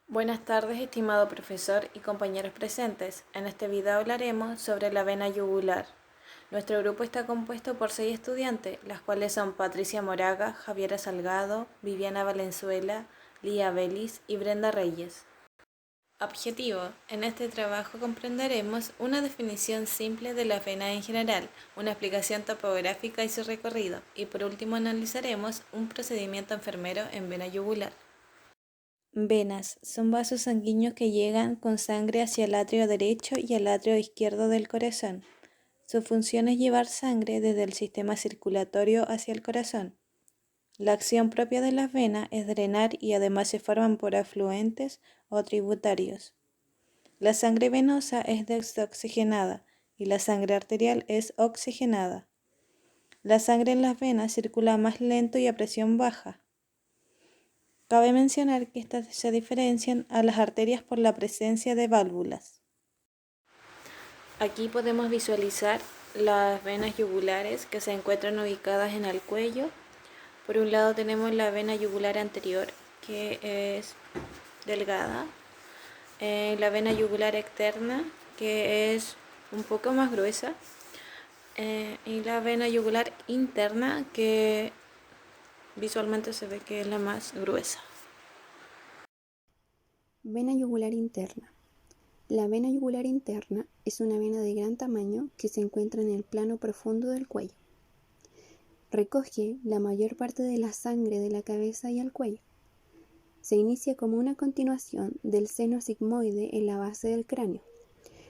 Buenas tardes, estimado profesor y compañeros presentes. En este video hablaremos sobre la vena yugular. Nuestro grupo está compuesto por 6 estudiantes, las cuales son Patricia Moraga, Javiera Salgado, Viviana Valenzuela, Lía Vélez y Brenda Reyes. Objetivo. En este trabajo comprenderemos una definición simple de la vena en general, una explicación topográfica y su recorrido, y por último analizaremos un procedimiento enfermero en vena yugular. Venas son vasos sanguíneos que llegan con sangre hacia el atrio derecho y el atrio izquierdo del corazón. Su función es llevar sangre desde el sistema circulatorio hacia el corazón. La acción propia de las venas es drenar y además se forman por afluentes o tributarios. La sangre venosa es desoxigenada y la sangre arterial es oxigenada. La sangre en las venas circula más lento y a presión baja. Cabe mencionar que estas se diferencian a las arterias por la presencia de válvulas. Aquí podemos visualizar las venas yugulares que se encuentran ubicadas en el cuello. Por un lado tenemos la vena yugular anterior, que es delgada, la vena yugular externa, que es un poco más gruesa, y la vena yugular interna, que visualmente se ve que es la más gruesa. Vena yugular interna. La vena yugular interna es una vena de gran tamaño que se encuentra en el plano profundo del cuello. Recoge la mayor parte de la sangre de la cabeza y el cuello. Se inicia como una continuación del seno sigmoide en la base del cráneo.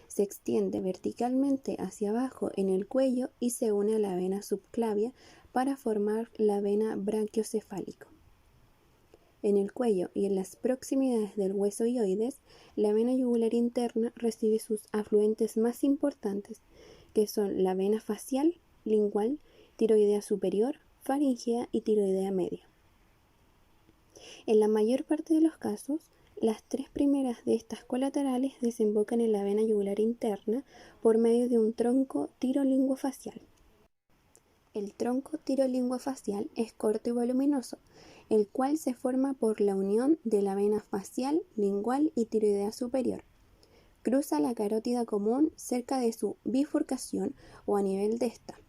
Se extiende verticalmente hacia abajo en el cuello y se une a la vena subclavia para formar la vena brachiocefálica. En el cuello y en las proximidades del hueso ioides, la vena yugular interna recibe sus afluentes más importantes, que son la vena facial, lingual, tiroidea superior, faríngea y tiroidea media. En la mayor parte de los casos, las 3 primeras de estas colaterales desembocan en la vena yugular interna por medio de un tronco tirolinguofacial. El tronco tirolinguofacial es corto y voluminoso, el cual se forma por la unión de la vena facial, lingual y tiroidea superior. Cruza la carótida común cerca de su bifurcación o a nivel de esta.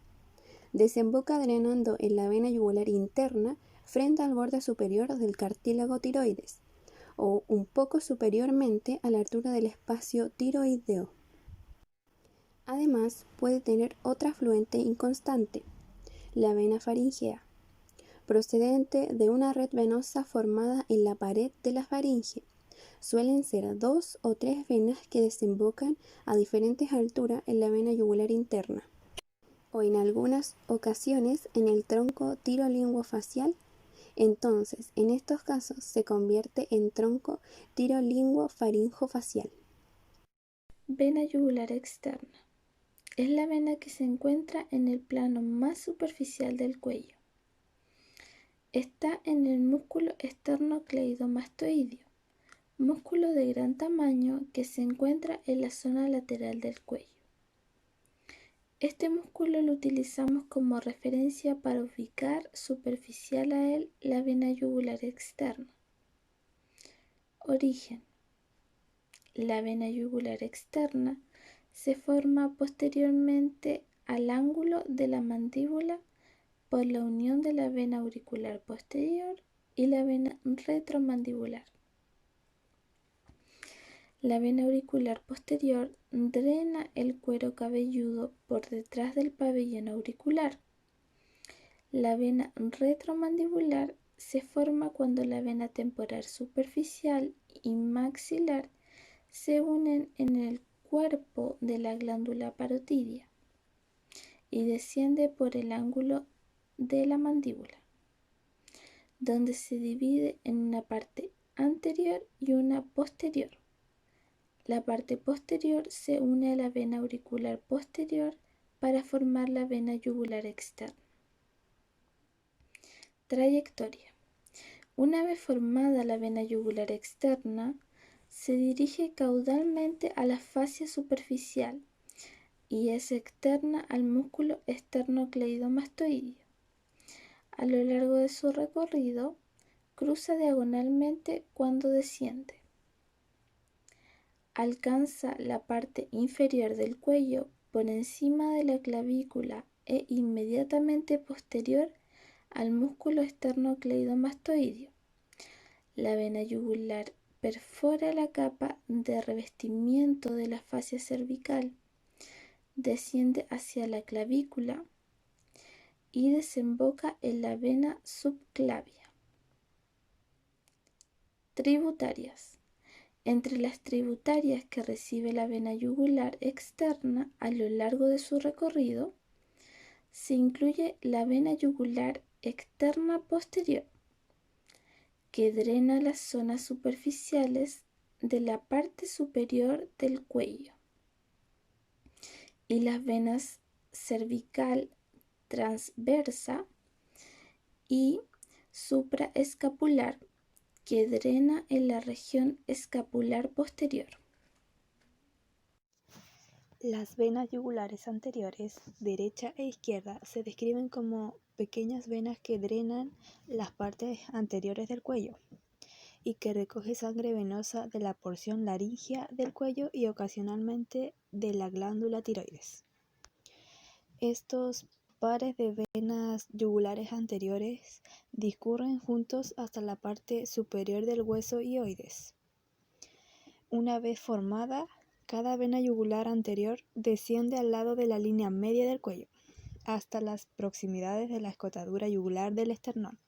Desemboca drenando en la vena yugular interna frente al borde superior del cartílago tiroides, o un poco superiormente a la altura del espacio tiroideo. Además, puede tener otra afluente inconstante, la vena faríngea, procedente de una red venosa formada en la pared de la faringe. Suelen ser 2 o 3 venas que desembocan a diferentes alturas en la vena yugular interna, o en algunas ocasiones en el tronco tirolinguofacial. Entonces, en estos casos se convierte en tronco tirolinguofaringofacial. Vena yugular externa. Es la vena que se encuentra en el plano más superficial del cuello. Está en el músculo esternocleidomastoideo, músculo de gran tamaño que se encuentra en la zona lateral del cuello. Este músculo lo utilizamos como referencia para ubicar superficial a él la vena yugular externa. Origen. La vena yugular externa se forma posteriormente al ángulo de la mandíbula por la unión de la vena auricular posterior y la vena retromandibular. La vena auricular posterior drena el cuero cabelludo por detrás del pabellón auricular. La vena retromandibular se forma cuando la vena temporal superficial y maxilar se unen en el cuerpo de la glándula parotidia y desciende por el ángulo de la mandíbula, donde se divide en una parte anterior y una posterior. La parte posterior se une a la vena auricular posterior para formar la vena yugular externa. Trayectoria. Una vez formada la vena yugular externa, se dirige caudalmente a la fascia superficial y es externa al músculo esternocleidomastoideo. A lo largo de su recorrido, cruza diagonalmente cuando desciende. alcanza la parte inferior del cuello por encima de la clavícula e inmediatamente posterior al músculo esternocleidomastoideo. La vena yugular perfora la capa de revestimiento de la fascia cervical, desciende hacia la clavícula y desemboca en la vena subclavia. Tributarias. Entre las tributarias que recibe la vena yugular externa a lo largo de su recorrido, se incluye la vena yugular externa posterior, que drena las zonas superficiales de la parte superior del cuello, y las venas cervical transversa y supraescapular, que drena en la región escapular posterior. Las venas yugulares anteriores, derecha e izquierda, se describen como pequeñas venas que drenan las partes anteriores del cuello y que recoge sangre venosa de la porción laringea del cuello y ocasionalmente de la glándula tiroides. Estos pares de venas yugulares anteriores discurren juntos hasta la parte superior del hueso hioides. Una vez formada, cada vena yugular anterior desciende al lado de la línea media del cuello, hasta las proximidades de la escotadura yugular del esternón.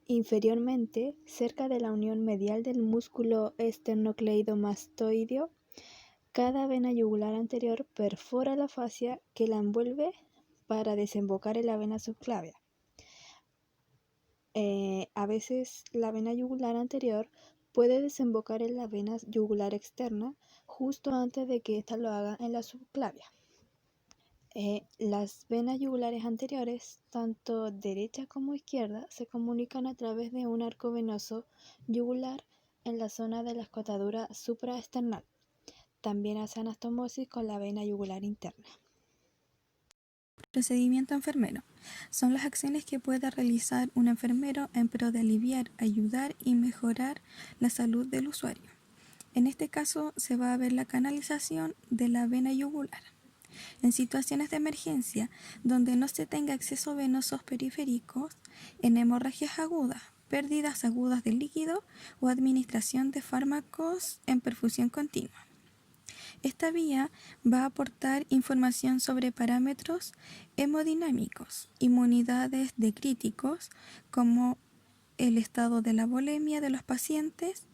Inferiormente, cerca de la unión medial del músculo esternocleidomastoideo, cada vena yugular anterior perfora la fascia que la envuelve para desembocar en la vena subclavia. A veces la vena yugular anterior puede desembocar en la vena yugular externa justo antes de que ésta lo haga en la subclavia. Las venas yugulares anteriores, tanto derecha como izquierda, se comunican a través de un arco venoso yugular en la zona de la escotadura supraesternal. También hace anastomosis con la vena yugular interna. Procedimiento enfermero. Son las acciones que puede realizar un enfermero en pro de aliviar, ayudar y mejorar la salud del usuario. En este caso se va a ver la canalización de la vena yugular. En situaciones de emergencia donde no se tenga acceso venosos periféricos, en hemorragias agudas, pérdidas agudas de líquido o administración de fármacos en perfusión continua. Esta vía va a aportar información sobre parámetros hemodinámicos, inmunidades de críticos, como el estado de la volemia de los pacientes.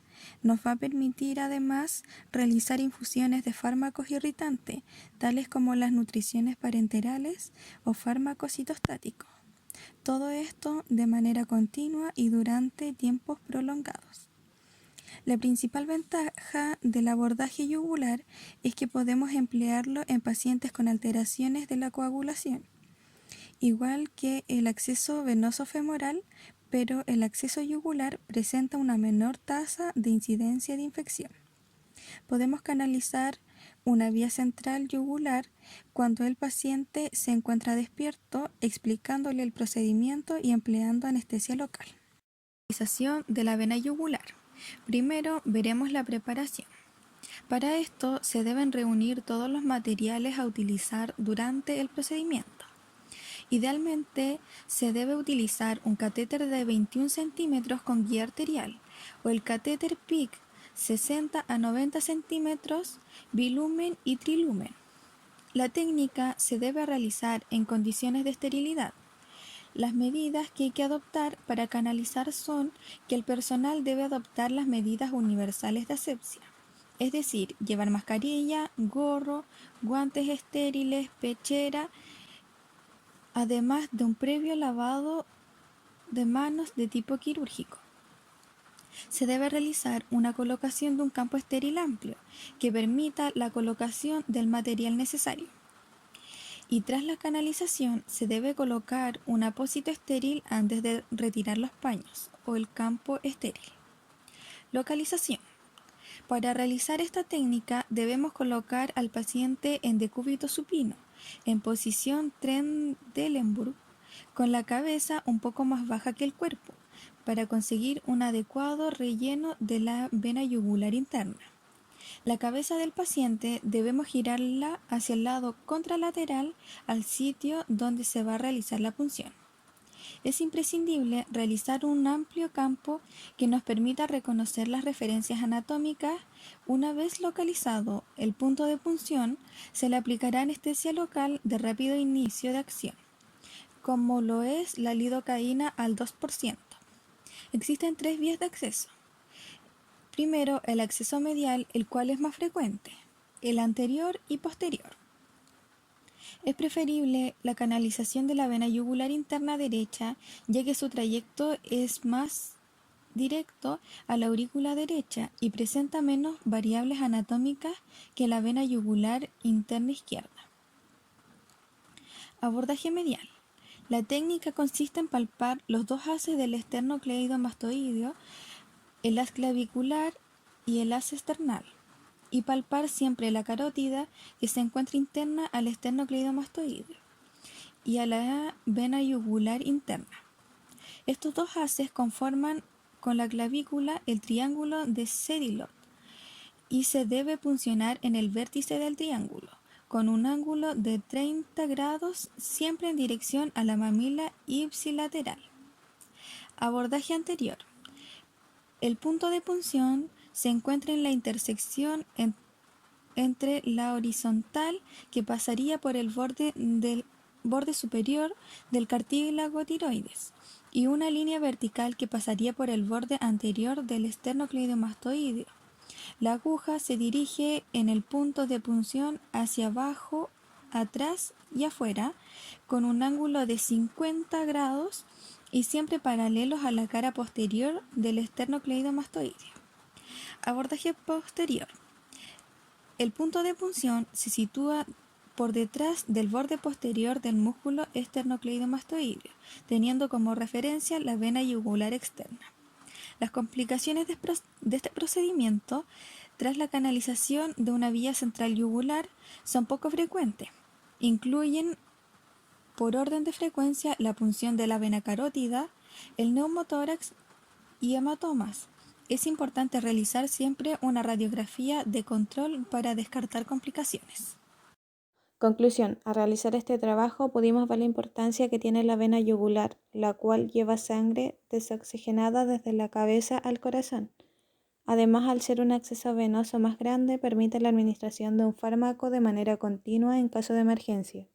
Nos va a permitir además realizar infusiones de fármacos irritantes, tales como las nutriciones parenterales o fármacos citostáticos. Todo esto de manera continua y durante tiempos prolongados. La principal ventaja del abordaje yugular es que podemos emplearlo en pacientes con alteraciones de la coagulación, igual que el acceso venoso femoral, pero el acceso yugular presenta una menor tasa de incidencia de infección. Podemos canalizar una vía central yugular cuando el paciente se encuentra despierto, explicándole el procedimiento y empleando anestesia local. Canalización de la vena yugular. Primero veremos la preparación. Para esto se deben reunir todos los materiales a utilizar durante el procedimiento. Idealmente se debe utilizar un catéter de 21 centímetros con guía arterial o el catéter PICC 60 a 90 centímetros bilumen y trilumen. La técnica se debe realizar en condiciones de esterilidad. Las medidas que hay que adoptar para canalizar son que el personal debe adoptar las medidas universales de asepsia, es decir, llevar mascarilla, gorro, guantes estériles, pechera, además de un previo lavado de manos de tipo quirúrgico. Se debe realizar una colocación de un campo estéril amplio que permita la colocación del material necesario. Y tras la canalización se debe colocar un apósito estéril antes de retirar los paños o el campo estéril. Localización. Para realizar esta técnica debemos colocar al paciente en decúbito supino, en posición Trendelenburg, con la cabeza un poco más baja que el cuerpo, para conseguir un adecuado relleno de la vena yugular interna. La cabeza del paciente debemos girarla hacia el lado contralateral al sitio donde se va a realizar la punción. Es imprescindible realizar un amplio campo que nos permita reconocer las referencias anatómicas. Una vez localizado el punto de punción, se le aplicará anestesia local de rápido inicio de acción, como lo es la lidocaína al 2%. Existen 3 vías de acceso. Primero, el acceso medial, el cual es más frecuente, el anterior y posterior. Es preferible la canalización de la vena yugular interna derecha, ya que su trayecto es más directo a la aurícula derecha y presenta menos variables anatómicas que la vena yugular interna izquierda. Abordaje medial. La técnica consiste en palpar los 2 haces del esternocleidomastoideo, el haz clavicular y el haz esternal, y palpar siempre la carótida que se encuentra interna al esternocleidomastoideo y a la vena yugular interna. Estos 2 haces conforman con la clavícula el triángulo de Sedilot y se debe puncionar en el vértice del triángulo con un ángulo de 30 grados siempre en dirección a la mamila ipsilateral. Abordaje anterior. El punto de punción se encuentra en la intersección entre la horizontal que pasaría por el borde superior del cartílago tiroides y una línea vertical que pasaría por el borde anterior del esternocleidomastoideo. La aguja se dirige en el punto de punción hacia abajo, atrás y afuera con un ángulo de 50 grados y siempre paralelos a la cara posterior del esternocleidomastoideo. Abordaje posterior. El punto de punción se sitúa por detrás del borde posterior del músculo esternocleidomastoideo, teniendo como referencia la vena yugular externa. Las complicaciones de este procedimiento tras la canalización de una vía central yugular son poco frecuentes. Incluyen, por orden de frecuencia, la punción de la vena carótida, el neumotórax y hematomas. Es importante realizar siempre una radiografía de control para descartar complicaciones. Conclusión: al realizar este trabajo pudimos ver la importancia que tiene la vena yugular, la cual lleva sangre desoxigenada desde la cabeza al corazón. Además, al ser un acceso venoso más grande, permite la administración de un fármaco de manera continua en caso de emergencia.